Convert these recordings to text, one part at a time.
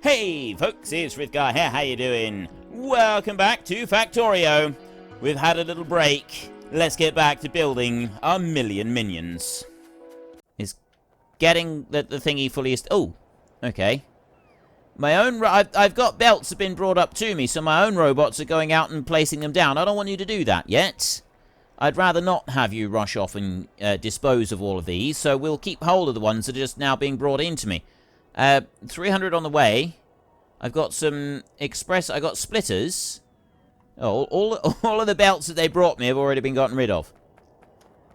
Hey folks, it's Frithgar here, how you doing? Welcome back to Factorio. We've had a little break. Let's get back to building our million minions. Is getting the thingy fully... Oh, okay. My own... I've got belts have been brought up to me, so my own robots are going out and placing them down. I don't want you to do that yet. I'd rather not have you rush off and dispose of all of these, so we'll keep hold of the ones that are just now being brought into me. 300 on the way. I've got some express... I got splitters. Oh, all of the belts that they brought me have already been gotten rid of.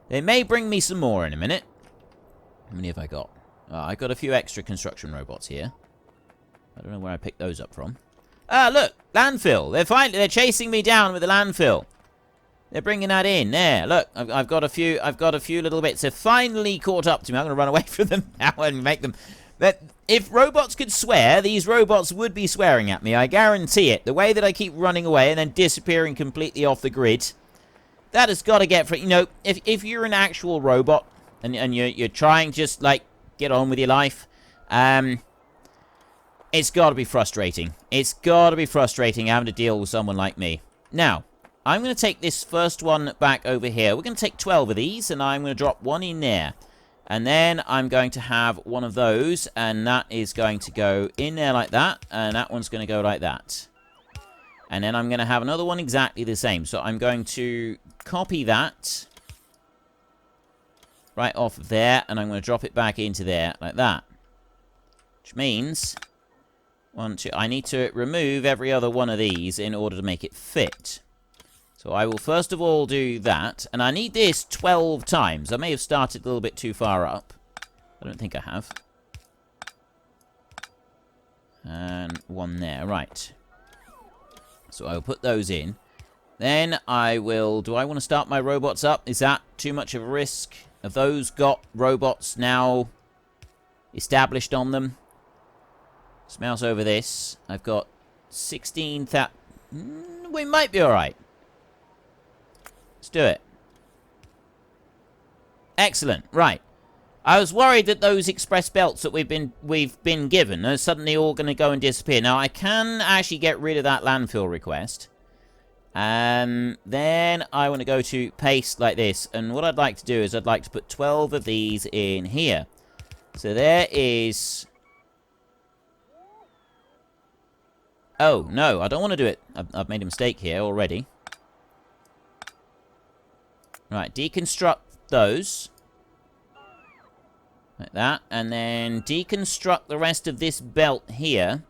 They may bring me some more in a minute. How many have I got? I got a few extra construction robots here. I don't know where I picked those up from. Ah, look! Landfill! They're chasing me down with the landfill. They're bringing that in. There, look. I've got a few little bits. They've finally caught up to me. I'm going to run away from them now and make them... If robots could swear, these robots would be swearing at me. I guarantee it. The way that I keep running away and then disappearing completely off the grid, that has got to get... You know, if you're an actual robot and you're trying just, like, get on with your life, it's got to be frustrating. It's got to be frustrating having to deal with someone like me. Now, I'm going to take this first one back over here. We're going to take 12 of these, and I'm going to drop one in there. And then I'm going to have one of those, and that is going to go in there like that, and that one's going to go like that. And then I'm going to have another one exactly the same. So I'm going to copy that right off of there, and I'm going to drop it back into there like that. Which means, I need to remove every other one of these in order to make it fit. So I will first of all do that. And I need this 12 times. I may have started a little bit too far up. I don't think I have. And one there. Right. So I will put those in. Then I will... Do I want to start my robots up? Is that too much of a risk? Have those got robots now established on them? Let's mouse over this. I've got 16,000... We might be alright. Let's do it. Excellent. Right. I was worried that those express belts that we've been given are suddenly all going to go and disappear. Now, I can actually get rid of that landfill request. Then I want to go to paste like this. And what I'd like to do is I'd like to put 12 of these in here. So there is... Oh, no. I don't want to do it. I've made a mistake here already. Right, deconstruct those. Like that. And then deconstruct the rest of this belt here.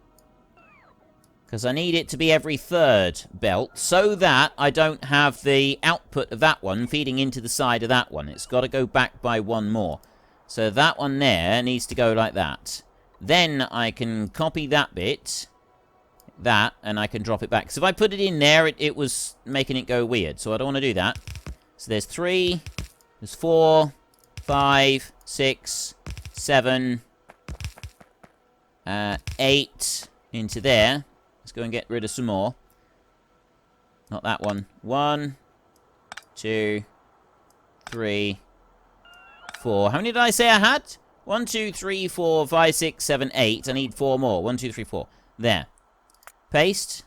Because I need it to be every third belt. So that I don't have the output of that one feeding into the side of that one. It's got to go back by one more. So that one there needs to go like that. Then I can copy that bit. That. And I can drop it back. So if I put it in there, it was making it go weird. So I don't want to do that. So there's 3, there's 4, 5, 6, 7, 8 into there. Let's go and get rid of some more. Not that one. 1, 2, 3, 4. How many did I say I had? 1, 2, 3, 4, 5, 6, 7, 8. I need 4 more. 1, 2, 3, 4. There. Paste.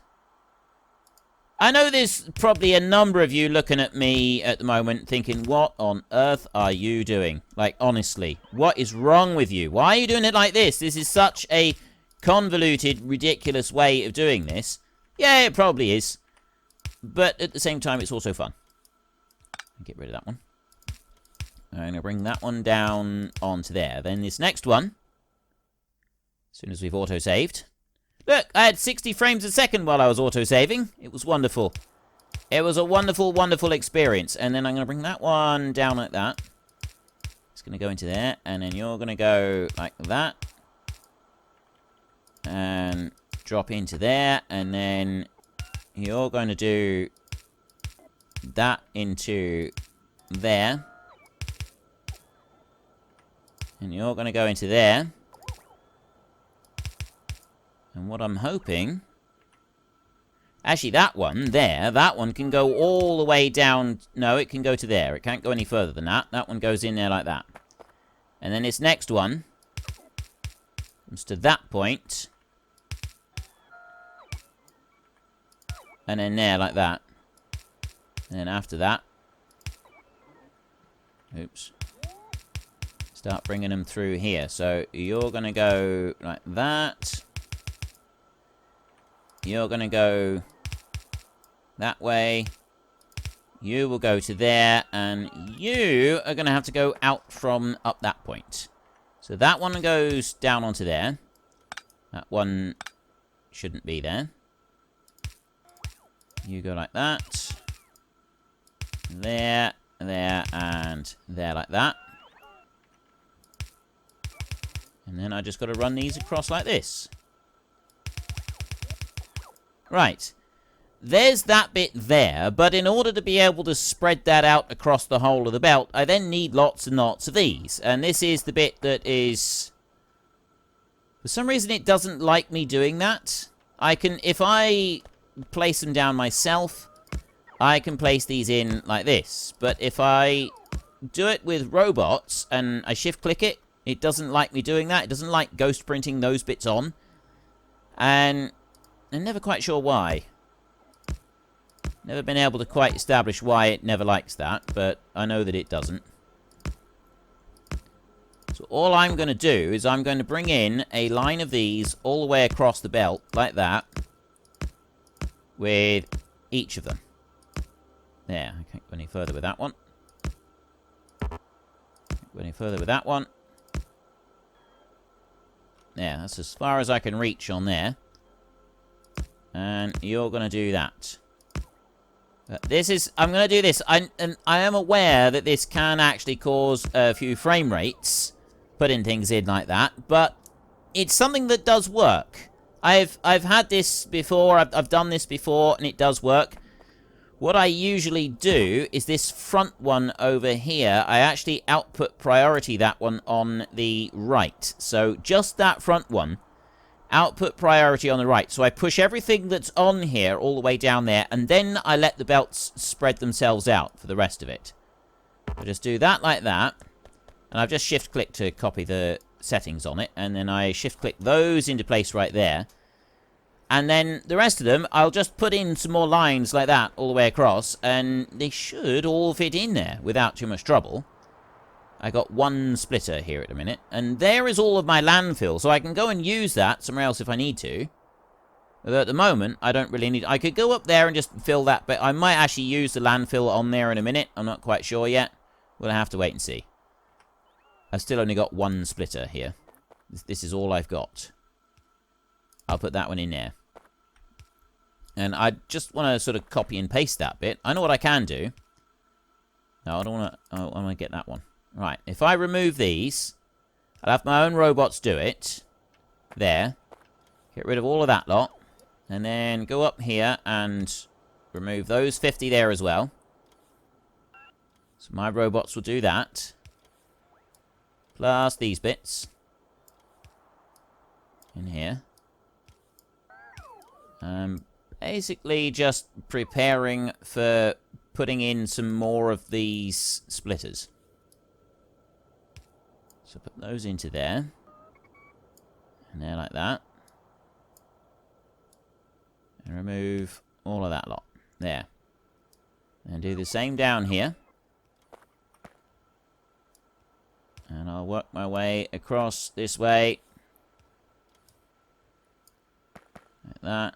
I know there's probably a number of you looking at me at the moment thinking, what on earth are you doing? Like, honestly, what is wrong with you? Why are you doing it like this? This is such a convoluted, ridiculous way of doing this. Yeah, it probably is. But at the same time, it's also fun. Get rid of that one. I'm going to bring that one down onto there. Then this next one, as soon as we've auto-saved... Look, I had 60 frames a second while I was auto-saving. It was wonderful. It was a wonderful, wonderful experience. And then I'm going to bring that one down like that. It's going to go into there. And then you're going to go like that. And drop into there. And then you're going to do that into there. And you're going to go into there. And what I'm hoping... Actually, that one there, that one can go all the way down... No, it can go to there. It can't go any further than that. That one goes in there like that. And then this next one comes to that point. And then there, like that. And then after that... Oops. Start bringing them through here. So you're going to go like that. You're going to go that way. You will go to there. And you are going to have to go out from up that point. So that one goes down onto there. That one shouldn't be there. You go like that. There, there, and there like that. And then I just got to run these across like this. Right. There's that bit there, but in order to be able to spread that out across the whole of the belt, I then need lots and lots of these. And this is the bit that is... For some reason, it doesn't like me doing that. I can, if I place them down myself, I can place these in like this. But if I do it with robots and I shift-click it, it doesn't like me doing that. It doesn't like ghost printing those bits on. And I'm never quite sure why. Never been able to quite establish why it never likes that, but I know that it doesn't. So all I'm going to do is I'm going to bring in a line of these all the way across the belt, like that, with each of them. There, I can't go any further with that one. Can't go any further with that one. There, that's as far as I can reach on there. And you're going to do that. This is... I'm going to do this. I am aware that this can actually cause a few frame rates, putting things in like that, but it's something that does work. I've had this before, I've done this before, and it does work. What I usually do is this front one over here, I actually output priority that one on the right. So just that front one, output priority on the right. So I push everything that's on here all the way down there, and then I let the belts spread themselves out for the rest of it. So just do that like that. And I've just shift-clicked to copy the settings on it. And then I shift-click those into place right there. And then the rest of them, I'll just put in some more lines like that all the way across. And they should all fit in there without too much trouble. I got one splitter here at the minute. And there is all of my landfill. So I can go and use that somewhere else if I need to. Although at the moment, I don't really need... I could go up there and just fill that. But I might actually use the landfill on there in a minute. I'm not quite sure yet. We'll have to wait and see. I've still only got one splitter here. This is all I've got. I'll put that one in there. And I just want to sort of copy and paste that bit. I know what I can do. No, I don't want to... I want to get that one. Right, if I remove these, I'll have my own robots do it. There. Get rid of all of that lot. And then go up here and remove those 50 there as well. So my robots will do that. Plus these bits. In here. Basically just preparing for putting in some more of these splitters. So put those into there. And there like that. And remove all of that lot. There. And do the same down here. And I'll work my way across this way. Like that.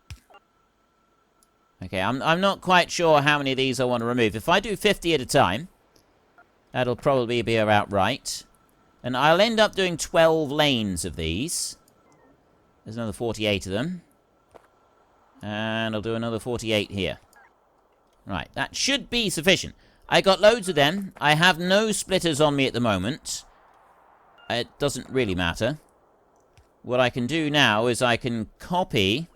Okay, I'm not quite sure how many of these I want to remove. If I do 50 at a time, that'll probably be about right. And I'll end up doing 12 lanes of these. There's another 48 of them. And I'll do another 48 here. Right, that should be sufficient. I got loads of them. I have no splitters on me at the moment. It doesn't really matter. What I can do now is I can copy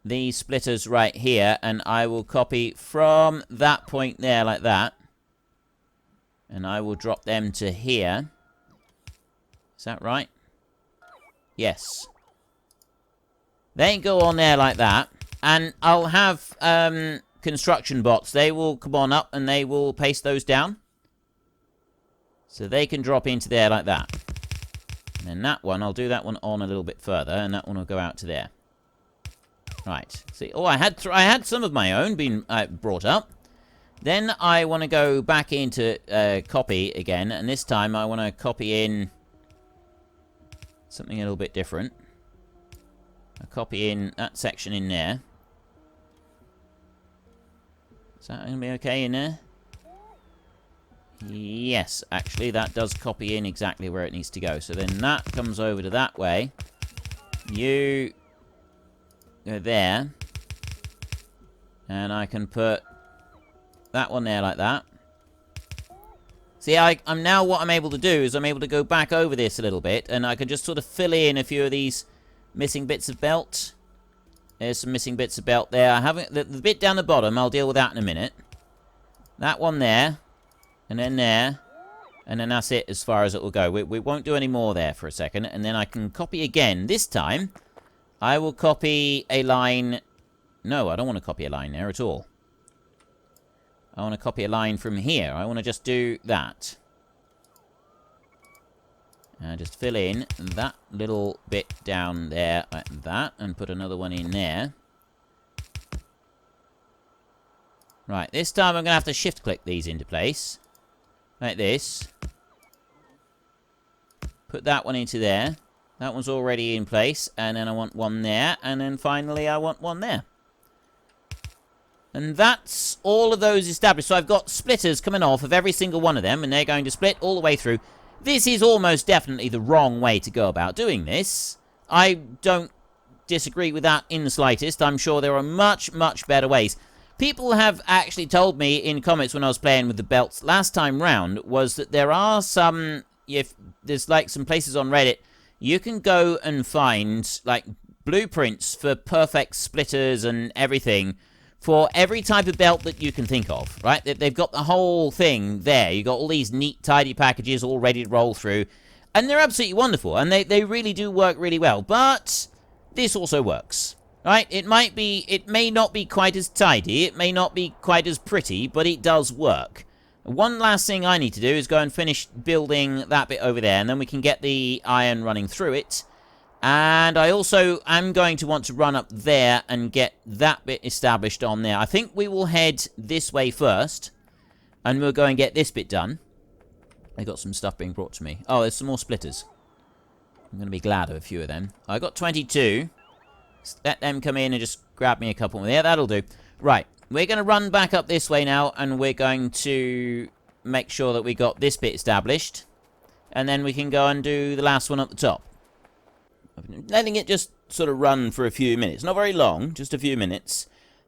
these splitters right here, and I will copy from that point there like that. And I will drop them to here. Is that right? Yes. They go on there like that. And I'll have construction bots. They will come on up and they will paste those down. So they can drop into there like that. And then that one, I'll do that one on a little bit further, and that one will go out to there. Right. See, oh, I had some of my own being brought up. Then I want to go back into copy again, and this time I want to copy in something a little bit different. I'll copy in that section in there. Is that going to be okay in there? Yes, actually, that does copy in exactly where it needs to go. So then that comes over to that way. You go there. And I can put that one there like that. See, I'm now what I'm able to do is I'm able to go back over this a little bit. And I can just sort of fill in a few of these missing bits of belt. There's some missing bits of belt there. I haven't the bit down the bottom, I'll deal with that in a minute. That one there. And then there. And then that's it as far as it will go. We won't do any more there for a second. And then I can copy again. This time, I will copy a line. No, I don't want to copy a line there at all. I want to copy a line from here. I want to just do that. And just fill in that little bit down there like that. And put another one in there. Right, this time I'm going to have to shift-click these into place. Like this. Put that one into there. That one's already in place. And then I want one there. And then finally I want one there. And that's all of those established. So I've got splitters coming off of every single one of them. And they're going to split all the way through. This is almost definitely the wrong way to go about doing this. I don't disagree with that in the slightest. I'm sure there are much, much better ways. People have actually told me in comments when I was playing with the belts last time round was that there are some, if there's like some places on Reddit, you can go and find like blueprints for perfect splitters and everything for every type of belt that you can think of, right? They've got the whole thing there. You've got all these neat, tidy packages all ready to roll through, and they're absolutely wonderful, and they really do work really well, but this also works. Right, it may not be quite as tidy, it may not be quite as pretty, but it does work. One last thing I need to do is go and finish building that bit over there, and then we can get the iron running through it. And I also am going to want to run up there and get that bit established on there. I think we will head this way first, and we'll go and get this bit done. I got some stuff being brought to me. Oh, there's some more splitters. I'm going to be glad of a few of them. I got 22. Let them come in and just grab me a couple more. Yeah, that'll do. Right, we're going to run back up this way now, and we're going to make sure that we got this bit established. And then we can go and do the last one up the top. I've been letting it just sort of run for a few minutes. Not very long, just a few minutes.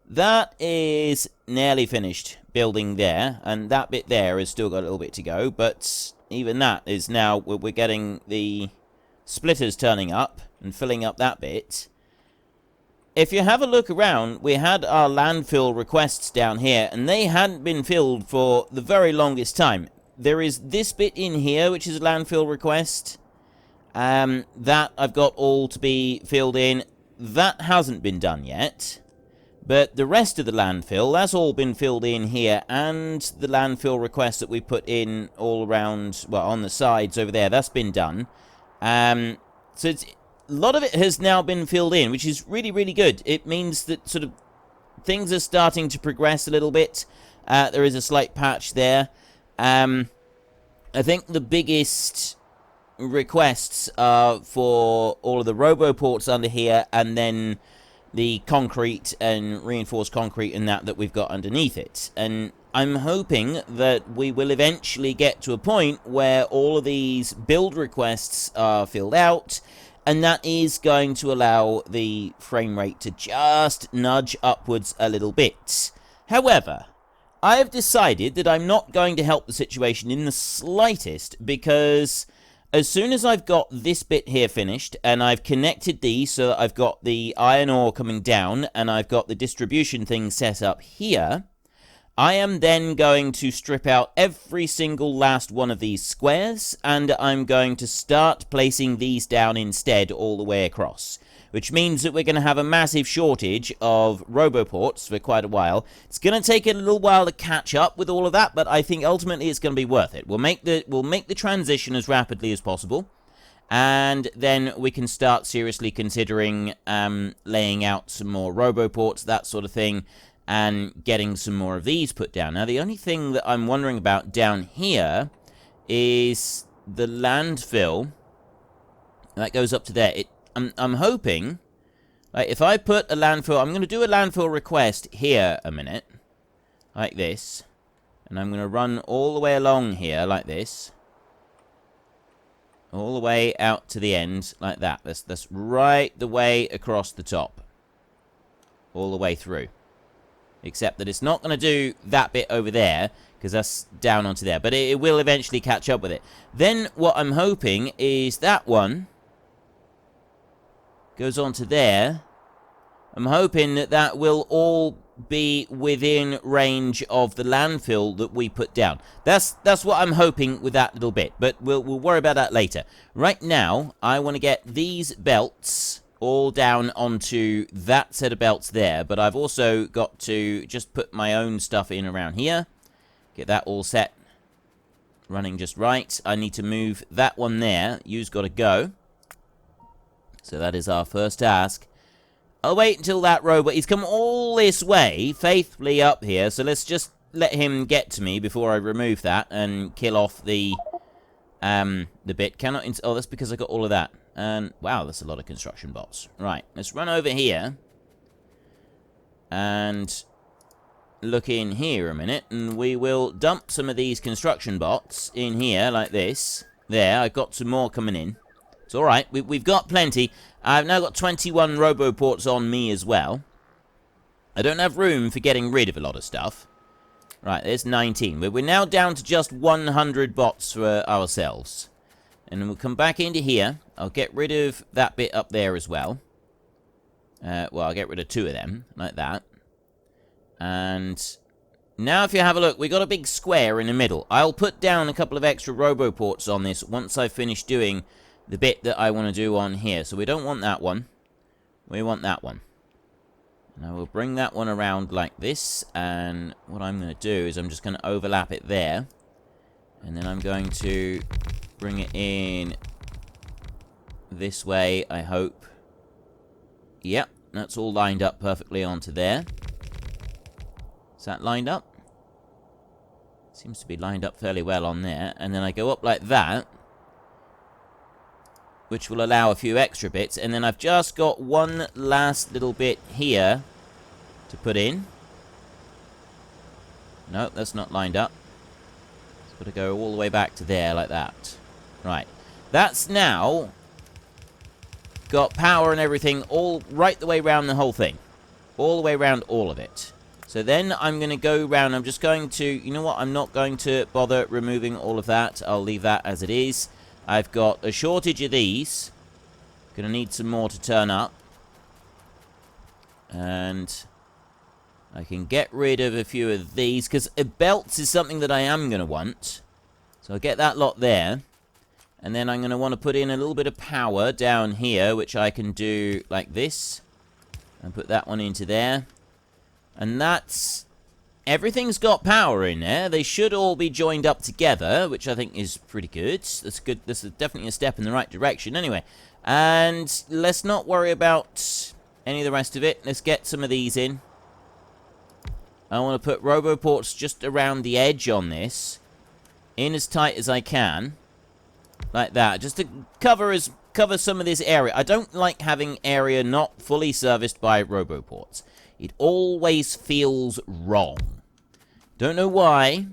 That is nearly finished building there, and that bit there has still got a little bit to go. But even that is now, we're getting the splitters turning up and filling up that bit. If you have a look around, we had our landfill requests down here, and they hadn't been filled for the very longest time. There is this bit in here, which is a landfill request. That I've got all to be filled in. That hasn't been done yet. But the rest of the landfill, that's all been filled in here, and the landfill request that we put in all around, well, on the sides over there, that's been done. So it's... A lot of it has now been filled in, which is really, really good. It means that sort of things are starting to progress a little bit. There is a slight patch there. I think the biggest requests are for all of the roboports under here, and then the concrete and reinforced concrete and that we've got underneath it. And I'm hoping that we will eventually get to a point where all of these build requests are filled out, and that is going to allow the frame rate to just nudge upwards a little bit. However, I have decided that I'm not going to help the situation in the slightest, because as soon as I've got this bit here finished, and I've connected these so that I've got the iron ore coming down, and I've got the distribution thing set up here, I am then going to strip out every single last one of these squares, and I'm going to start placing these down instead all the way across. Which means that we're going to have a massive shortage of roboports for quite a while. It's going to take a little while to catch up with all of that, but I think ultimately it's going to be worth it. We'll make the transition as rapidly as possible, And then we can start seriously considering laying out some more roboports, that sort of thing, and getting some more of these put down. Now, the only thing that I'm wondering about down here is the landfill that goes up to there. I'm hoping, like, if I put a landfill, I'm going to do a landfill request here a minute, like this, and I'm going to run all the way along here like this, all the way out to the end like that. That's right the way across the top, all the way through, except that it's not going to do that bit over there because that's down onto there, but it will eventually catch up with it. Then what I'm hoping is that one goes on to there. I'm hoping that that will all be within range of the landfill that we put down. That's what I'm hoping with that little bit, but we'll worry about that later. Right now, I want to get these belts all down onto that set of belts there, but I've also got to just put my own stuff in around here. Get that all set, running just right. I need to move that one there. You's got to go. So that is our first task. I'll wait until that robot... He's come all this way, faithfully up here, so let's just let him get to me before I remove that and kill off the bit. Cannot... Oh, that's because I got all of that. And, wow, that's a lot of construction bots. Right, let's run over here and look in here a minute, and we will dump some of these construction bots in here like this. There, I've got some more coming in. It's alright, we've got plenty. I've now got 21 roboports on me as well. I don't have room for getting rid of a lot of stuff. Right, there's 19. But we're now down to just 100 bots for ourselves. And then we'll come back into here. I'll get rid of that bit up there as well. Well, I'll get rid of 2 of them, like that. And now if you have a look, we've got a big square in the middle. I'll put down a couple of extra roboports on this once I've finished doing the bit that I want to do on here. So we don't want that one. We want that one. And I will bring that one around like this. And what I'm going to do is I'm just going to overlap it there. And then I'm going to bring it in this way, I hope. Yep, that's all lined up perfectly onto there. Is that lined up? Seems to be lined up fairly well on there. And then I go up like that, which will allow a few extra bits. And then I've just got one last little bit here to put in. No, that's not lined up. It's got to go all the way back to there like that. Right. That's now got power and everything all right the way around the whole thing. All the way around all of it. So then I'm going to go around. I'm just going to... You know what? I'm not going to bother removing all of that. I'll leave that as it is. I've got a shortage of these. Gonna need some more to turn up. And I can get rid of a few of these, because belts is something that I am gonna want. So I'll get that lot there. And then I'm gonna want to put in a little bit of power down here, which I can do like this. And put that one into there. And that's... Everything's got power in there. They should all be joined up together, which I think is pretty good. That's good. This is definitely a step in the right direction. Anyway, and let's not worry about any of the rest of it. Let's get some of these in. I want to put roboports just around the edge on this, in as tight as I can, like that, just to cover some of this area. I don't like having area not fully serviced by roboports. It always feels wrong. Don't know why,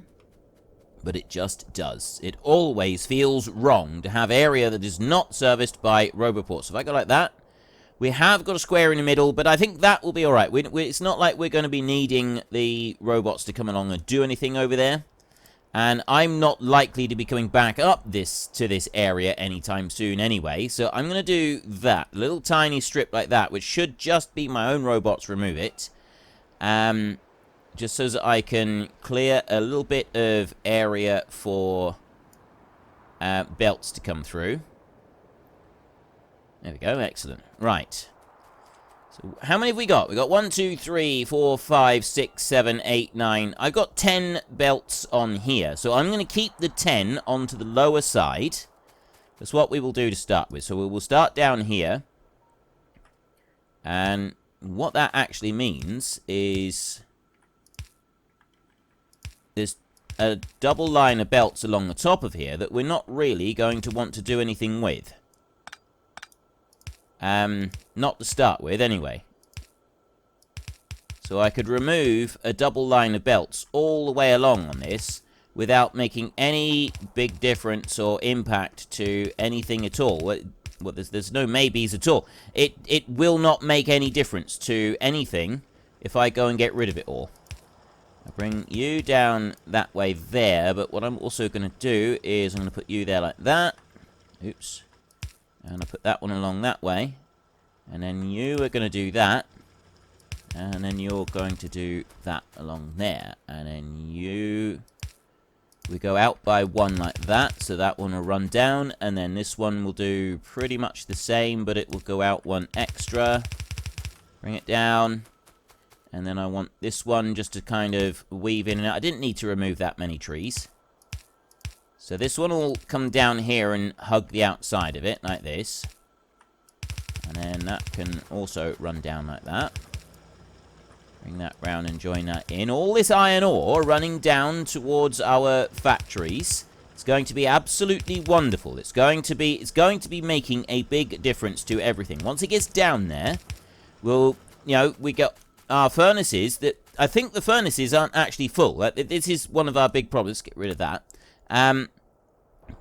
but it just does. It always feels wrong to have area that is not serviced by roboports. So if I go like that, we have got a square in the middle, but I think that will be alright. It's not like we're going to be needing the robots to come along and do anything over there. And I'm not likely to be coming back up to this area anytime soon anyway. So I'm going to do that. A little tiny strip like that, which should just be my own robots remove it. Just so that I can clear a little bit of area for belts to come through. There we go. Excellent. Right. So how many have we got? We got 1, 2, 3, 4, 5, 6, 7, 8, 9. I've got 10 belts on here. So I'm going to keep the 10 onto the lower side. That's what we will do to start with. So we will start down here. And what that actually means is there's a double line of belts along the top of here that we're not really going to want to do anything with. Not to start with, anyway. So I could remove a double line of belts all the way along on this without making any big difference or impact to anything at all. Well, there's no maybes at all. It will not make any difference to anything if I go and get rid of it all. I'll bring you down that way there, but what I'm also going to do is I'm going to put you there like that. Oops. And I'll put that one along that way. And then you are going to do that. And then you're going to do that along there. And then you... We go out by one like that, so that one will run down. And then this one will do pretty much the same, but it will go out one extra. Bring it down. And then I want this one just to kind of weave in and out. I didn't need to remove that many trees. So this one will come down here and hug the outside of it, like this. And then that can also run down like that. Bring that round and join that in. All this iron ore running down towards our factories. It's going to be absolutely wonderful. It's going to be making a big difference to everything. Once it gets down there, we'll, we got our furnaces that I think the furnaces aren't actually full. This is one of our big problems. Get rid of that.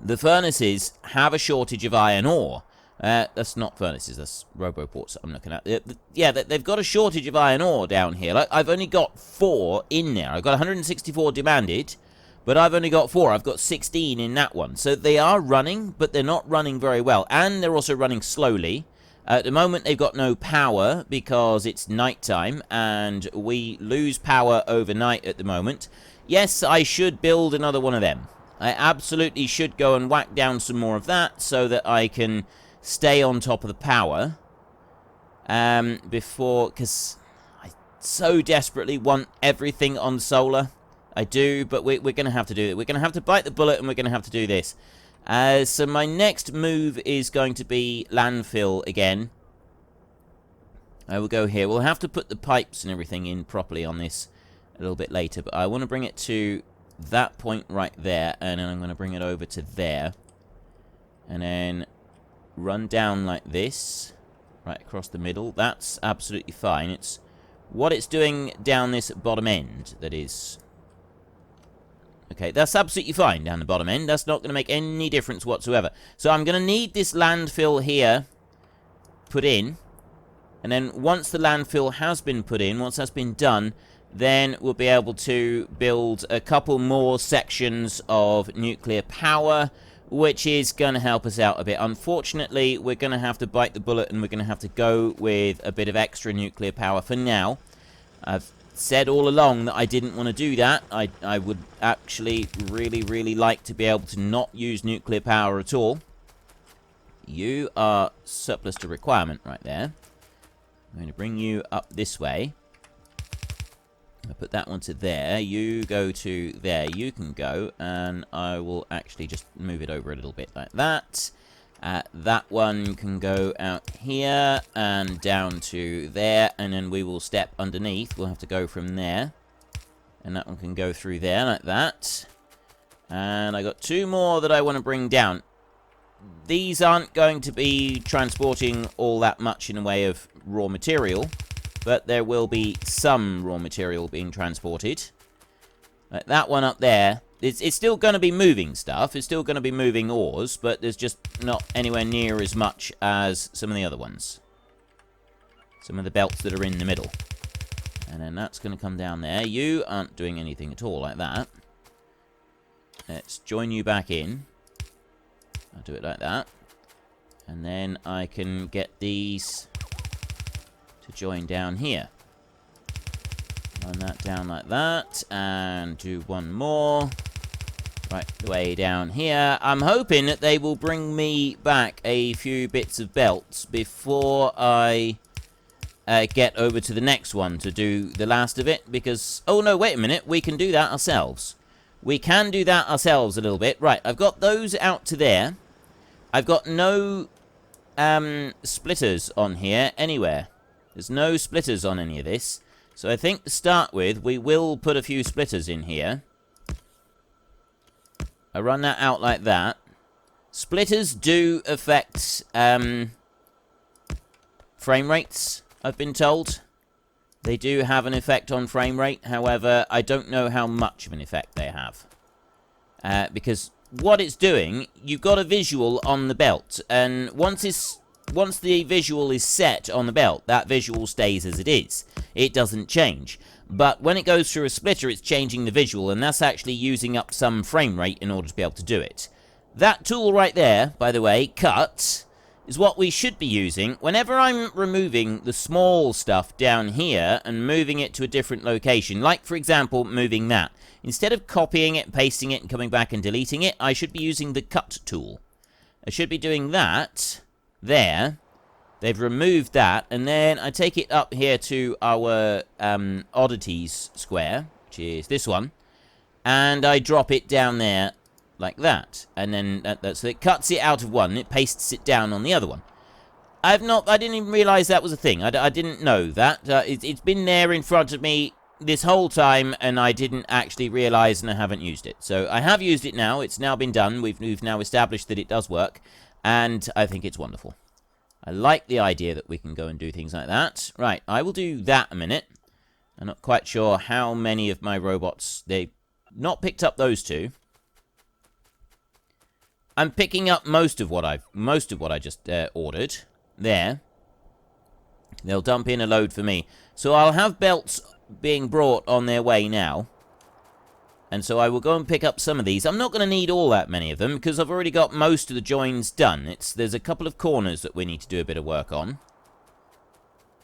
The furnaces have a shortage of iron ore. That's not furnaces, that's roboports I'm looking at. Yeah, they've got a shortage of iron ore down here. Like, I've only got 4 in there. I've got 164 demanded, but I've only got 4. I've got 16 in that one. So they are running, but they're not running very well. And they're also running slowly. At the moment, they've got no power because it's nighttime, and we lose power overnight at the moment. Yes, I should build another one of them. I absolutely should go and whack down some more of that so that I can stay on top of the power because I so desperately want everything on solar. I do, but we're going to have to do it. We're going to have to bite the bullet, and we're going to have to do this. So my next move is going to be landfill again. I will go here. We'll have to put the pipes and everything in properly on this a little bit later, but I want to bring it to that point right there, and then I'm going to bring it over to there. And then run down like this, right across the middle. That's absolutely fine. It's what it's doing down this bottom end that is... Okay, that's absolutely fine down the bottom end. That's not going to make any difference whatsoever. So I'm going to need this landfill here put in. And then once the landfill has been put in, once that's been done, then we'll be able to build a couple more sections of nuclear power, which is going to help us out a bit. Unfortunately, we're going to have to bite the bullet, and we're going to have to go with a bit of extra nuclear power for now. I've said all along that I didn't want to do that. I would actually really like to be able to not use nuclear power at all. You are surplus to requirement right there. I'm going to bring you up this way. I'll put that one to there. You go to there. You can go, and I will actually just move it over a little bit like that. That one can go out here and down to there, and then we will step underneath. We'll have to go from there. And that one can go through there like that. And I got 2 more that I want to bring down. These aren't going to be transporting all that much in the way of raw material, but there will be some raw material being transported. Like that one up there. It's still going to be moving stuff. It's still going to be moving ores, but there's just not anywhere near as much as some of the other ones. Some of the belts that are in the middle. And then that's going to come down there. You aren't doing anything at all like that. Let's join you back in. I'll do it like that. And then I can get these to join down here. Run that down like that. And do one more. Right the way down here. I'm hoping that they will bring me back a few bits of belts before I get over to the next one to do the last of it. Because, oh no, wait a minute. We can do that ourselves. We can do that ourselves a little bit. Right, I've got those out to there. I've got no splitters on here anywhere. There's no splitters on any of this. So I think to start with, we will put a few splitters in here. I run that out like that. Splitters do affect frame rates, I've been told. They do have an effect on frame rate. However, I don't know how much of an effect they have. Because what it's doing, you've got a visual on the belt. And once the visual is set on the belt, that visual stays as it is. It doesn't change. But when it goes through a splitter, it's changing the visual, and that's actually using up some frame rate in order to be able to do it. That tool right there, by the way, cut, is what we should be using whenever I'm removing the small stuff down here and moving it to a different location. Like, for example, moving that. Instead of copying it, pasting it, and coming back and deleting it, I should be using the cut tool. I should be doing that there. They've removed that, and then I take it up here to our oddities square, which is this one, and I drop it down there like that, and then so it cuts it out of one, and it pastes it down on the other one. I didn't even realize that was a thing. I didn't know that. It's been there in front of me this whole time, and I didn't actually realize, and I haven't used it. So I have used it now. It's now been done. We've now established that it does work, and I think it's wonderful. I like the idea that we can go and do things like that. Right, I will do that a minute. I'm not quite sure how many of my robots... They've not picked up those two. I'm picking up most of what I just ordered. There. They'll dump in a load for me. So I'll have belts being brought on their way now. And so I will go and pick up some of these. I'm not going to need all that many of them, because I've already got most of the joins done. There's a couple of corners that we need to do a bit of work on.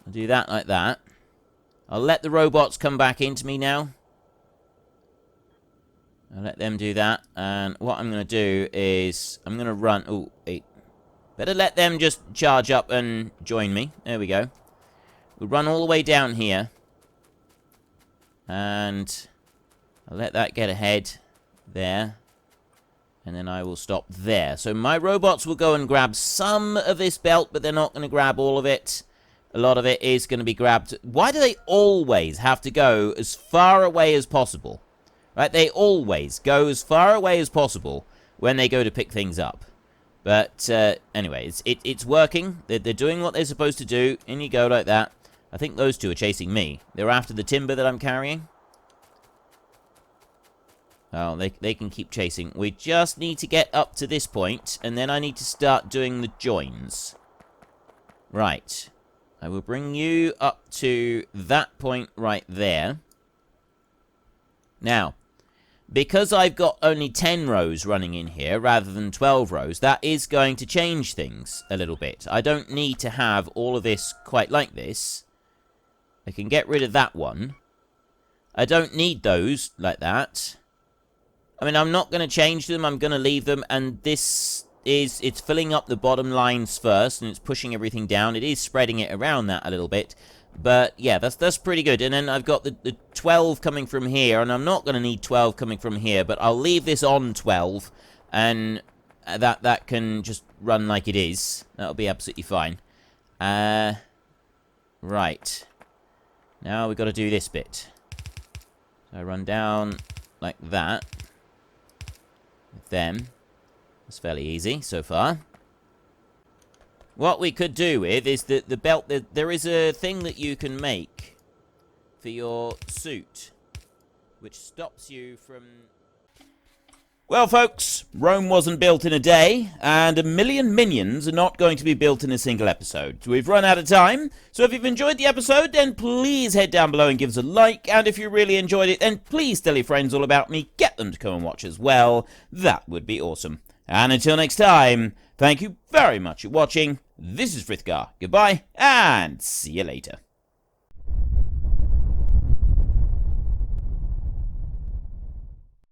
I'll do that like that. I'll let the robots come back into me now. I'll let them do that. And what I'm going to do is, I'm going to run... Oh, better let them just charge up and join me. There we go. We'll run all the way down here. And... I'll let that get ahead there, and then I will stop there. So my robots will go and grab some of this belt, but they're not going to grab all of it. A lot of it is going to be grabbed. Why do they always have to go as far away as possible? Right? They always go as far away as possible when they go to pick things up. But anyway, it's working. They're doing what they're supposed to do. In you go like that. I think those two are chasing me. They're after the timber that I'm carrying. Oh, they can keep chasing. We just need to get up to this point, and then I need to start doing the joins. Right. I will bring you up to that point right there. Now, because I've got only 10 rows running in here rather than 12 rows, that is going to change things a little bit. I don't need to have all of this quite like this. I can get rid of that one. I don't need those like that. I mean, I'm not going to change them. I'm going to leave them. And this is... It's filling up the bottom lines first. And it's pushing everything down. It is spreading it around that a little bit. But, yeah, that's pretty good. And then I've got the 12 coming from here. And I'm not going to need 12 coming from here. But I'll leave this on 12. And that can just run like it is. That'll be absolutely fine. Right. Now we've got to do this bit. So I run down like that. With them. It's fairly easy so far. What we could do with is the belt. There is a thing that you can make for your suit, which stops you from... Well, folks, Rome wasn't built in a day, and 1 million minions are not going to be built in a single episode. We've run out of time, so if you've enjoyed the episode, then please head down below and give us a like, and if you really enjoyed it, then please tell your friends all about me, get them to come and watch as well. That would be awesome. And until next time, thank you very much for watching. This is Frithgar. Goodbye, and see you later.